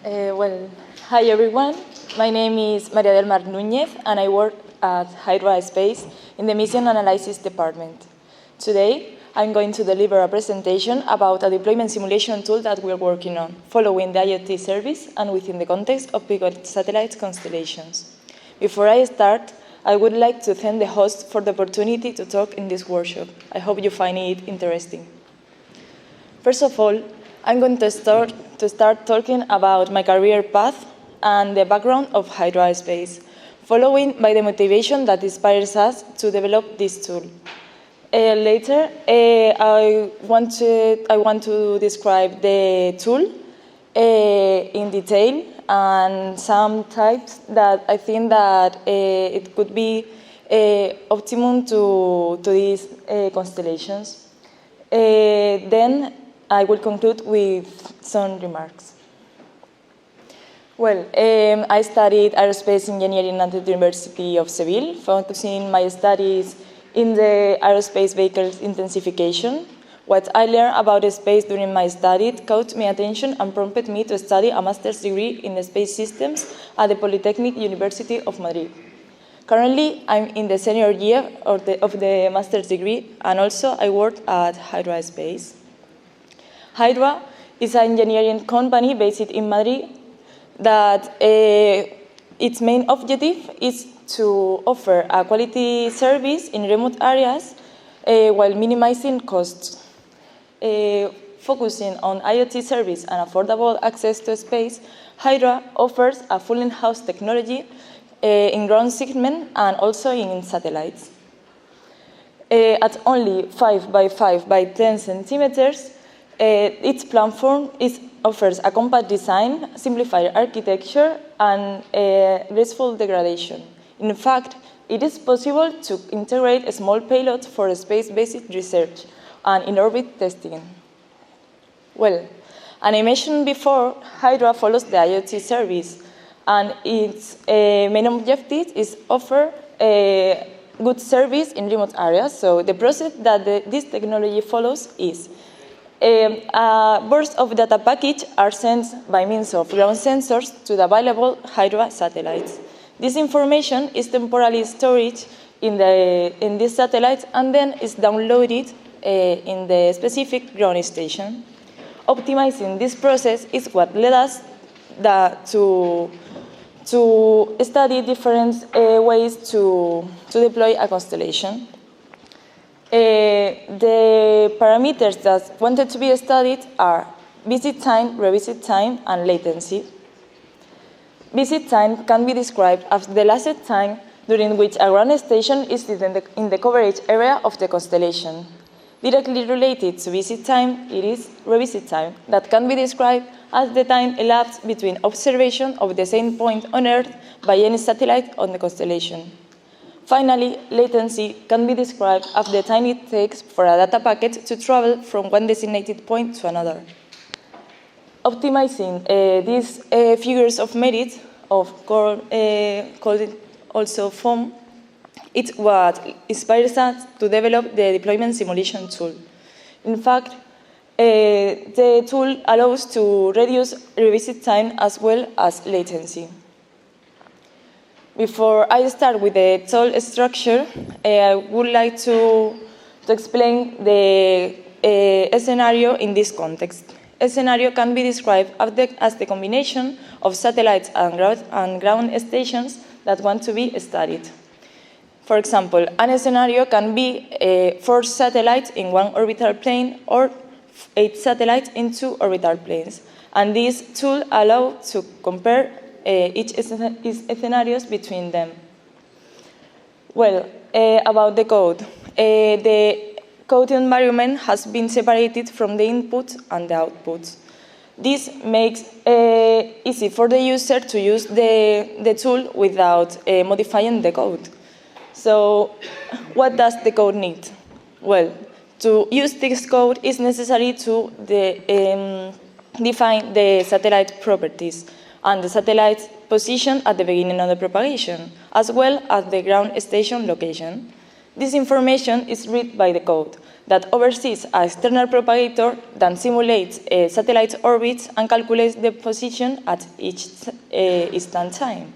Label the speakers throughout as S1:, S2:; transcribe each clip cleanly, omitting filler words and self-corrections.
S1: Well, hi everyone. My name is María del Mar Núñez, and I work at Hydra Space in the Mission Analysis Department. Today, I'm going to deliver a presentation about a deployment simulation tool that we're working on, following the IoT service and within the context of pico-satellites constellations. Before I start, I would like to thank the host for the opportunity to talk in this workshop. I hope you find it interesting. First of all, I'm going to start talking about my career path and the background of Hydra Space, following by the motivation that inspires us to develop this tool. Later, I want to describe the tool in detail and some types that I think that it could be optimum to these constellations. Then I will conclude with some remarks. Well, I studied aerospace engineering at the University of Seville, focusing my studies in the aerospace vehicles intensification. What I learned about space during my study caught my attention and prompted me to study a master's degree in the space systems at the Polytechnic University of Madrid. Currently, I'm in the senior year of the master's degree, and also I work at Hydra Space. Hydra is an engineering company based in Madrid that its main objective is to offer a quality service in remote areas while minimizing costs. Focusing on IoT service and affordable access to space, Hydra offers a full in-house technology in ground segment and also in satellites. At only 5 by 5 by 10 centimeters, its platform offers a compact design, simplified architecture, and graceful degradation. In fact, it is possible to integrate a small payload for space-based research and in-orbit testing. Well, as I mentioned before, Hydra follows the IoT service, and its main objective is offer a good service in remote areas. So the process that this technology follows is bursts of data package are sent by means of ground sensors to the available Hydra satellites. This information is temporarily stored in these satellites and then is downloaded in the specific ground station. Optimizing this process is what led us to study different ways to deploy a constellation. The parameters that wanted to be studied are visit time, revisit time, and latency. Visit time can be described as the elapsed time during which a ground station is in the coverage area of the constellation. Directly related to visit time, it is revisit time, that can be described as the time elapsed between observation of the same point on Earth by any satellite on the constellation. Finally, latency can be described as the time it takes for a data packet to travel from one designated point to another. Optimizing these figures of merit, called also FOM, it's what inspires us to develop the deployment simulation tool. In fact, the tool allows to reduce revisit time as well as latency. Before I start with the tool structure, I would like to explain the scenario in this context. A scenario can be described as the combination of satellites and ground stations that want to be studied. For example, a scenario can be 4 satellites in one orbital plane or 8 satellites in 2 orbital planes. And this tool allows to compare each scenarios between them. Well, about the code. The code environment has been separated from the input and the outputs. This makes easy for the user to use the tool without modifying the code. So, what does the code need? Well, to use this code, it's necessary to define the satellite properties and the satellite's position at the beginning of the propagation, as well as the ground station location. This information is read by the code. that oversees an external propagator that simulates satellite orbits and calculates the position at each instant time.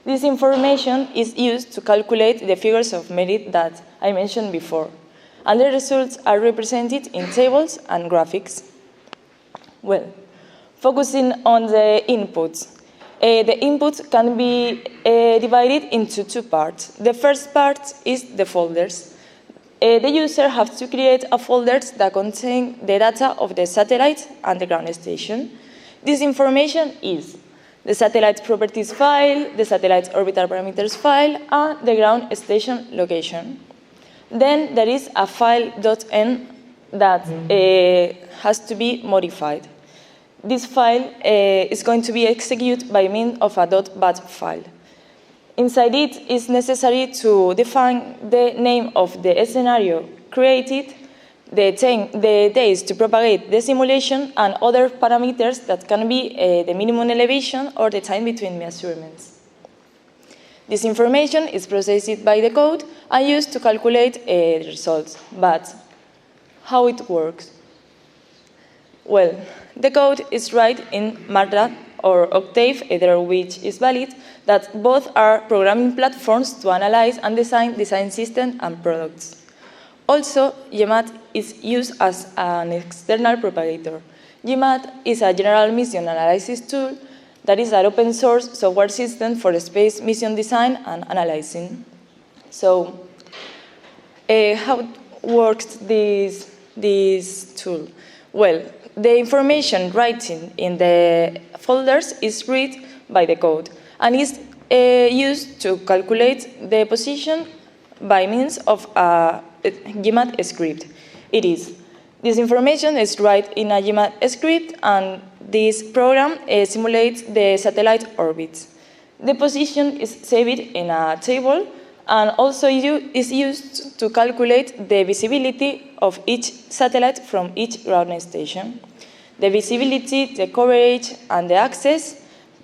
S1: This information is used to calculate the figures of merit that I mentioned before, and the results are represented in tables and graphics. Well, focusing on the inputs. The inputs can be divided into two parts. The first part is the folders. The user has to create a folder that contains the data of the satellite and the ground station. This information is the satellite properties file, the satellite orbital parameters file, and the ground station location. Then there is a file.n that has to be modified. This file is going to be executed by means of a .bat file. Inside it is necessary to define the name of the scenario created, the days to propagate the simulation, and other parameters that can be the minimum elevation or the time between measurements. This information is processed by the code and used to calculate the results. But how it works? Well, the code is written in MATLAB or Octave, either of which is valid, that both are programming platforms to analyze and design systems and products. Also, GMAT is used as an external propagator. GMAT is a general mission analysis tool that is an open source software system for space mission design and analyzing. So, how works this tool? Well, the information written in the folders is read by the code and is used to calculate the position by means of a GMAT script. This information is written in a GMAT script, and this program simulates the satellite orbits. The position is saved in a table and also is used to calculate the visibility of each satellite from each ground station. The visibility, the coverage, and the access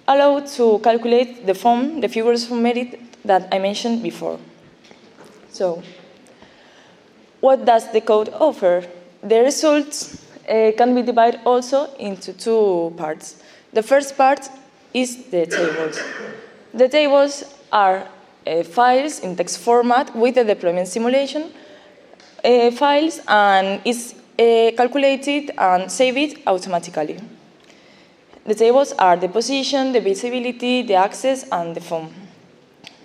S1: allow to calculate the figures of merit that I mentioned before. So, what does the code offer? The results can be divided also into two parts. The first part is the tables. The tables are files in text format with the deployment simulation files, and is calculated and saved automatically. The tables are the position, the visibility, the access, and the form.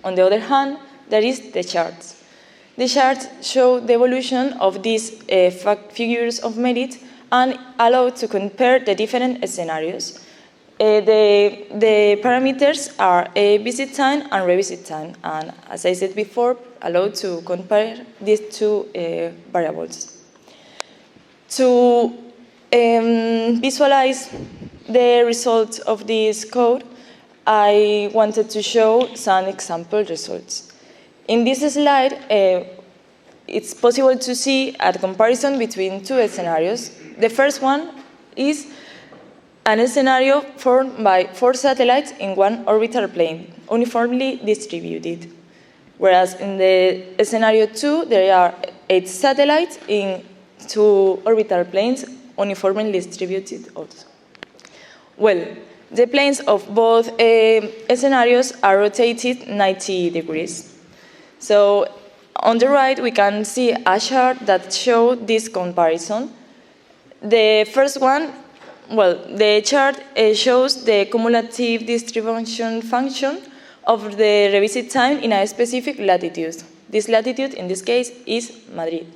S1: On the other hand, there is the charts. The charts show the evolution of these figures of merit and allow to compare the different scenarios. The parameters are visit time and revisit time, and as I said before, allow to compare these two variables. To visualize the results of this code, I wanted to show some example results. In this slide, it's possible to see a comparison between two scenarios. The first one is a scenario formed by 4 satellites in one orbital plane, uniformly distributed. Whereas in the scenario 2, there are 8 satellites in 2 orbital planes, uniformly distributed also. Well, the planes of both scenarios are rotated 90 degrees. So on the right, we can see a chart that shows this comparison. The first one, well, the chart shows the cumulative distribution function of the revisit time in a specific latitude. This latitude, in this case, is Madrid.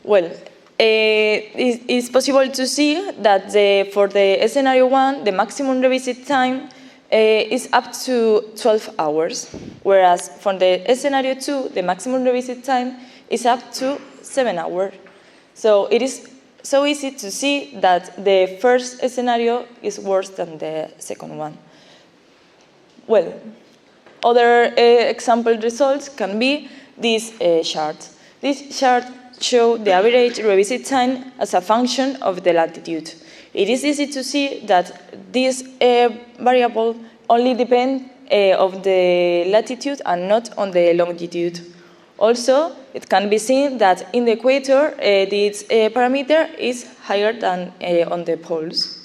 S1: Well, it's possible to see that for the scenario 1, the maximum revisit time is up to 12 hours, whereas for the scenario 2, the maximum revisit time is up to 7 hours. So it is so easy to see that the first scenario is worse than the second one. Well, other example results can be this chart. This chart shows the average revisit time as a function of the latitude. It is easy to see that this variable only depends on the latitude and not on the longitude. Also, it can be seen that in the equator, this parameter is higher than on the poles.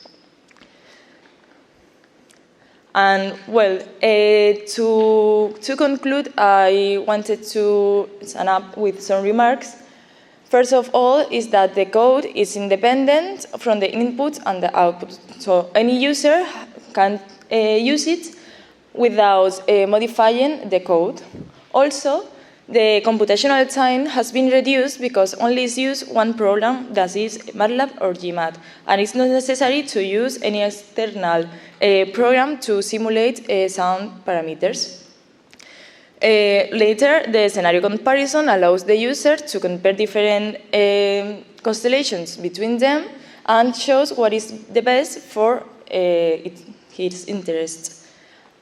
S1: And well, to conclude, I wanted to sum up with some remarks. First of all, is that the code is independent from the input and the output. So any user can use it without modifying the code. Also, the computational time has been reduced because only is used one program, that is MATLAB or GMAT, and it's not necessary to use any external program to simulate sound parameters. Later, the scenario comparison allows the user to compare different constellations between them and shows what is the best for his interests.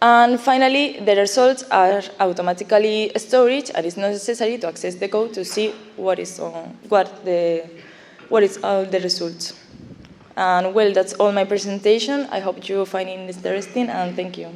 S1: And finally, the results are automatically stored, and it's not necessary to access the code to see what is all the results. And well, that's all my presentation. I hope you find it interesting, and thank you.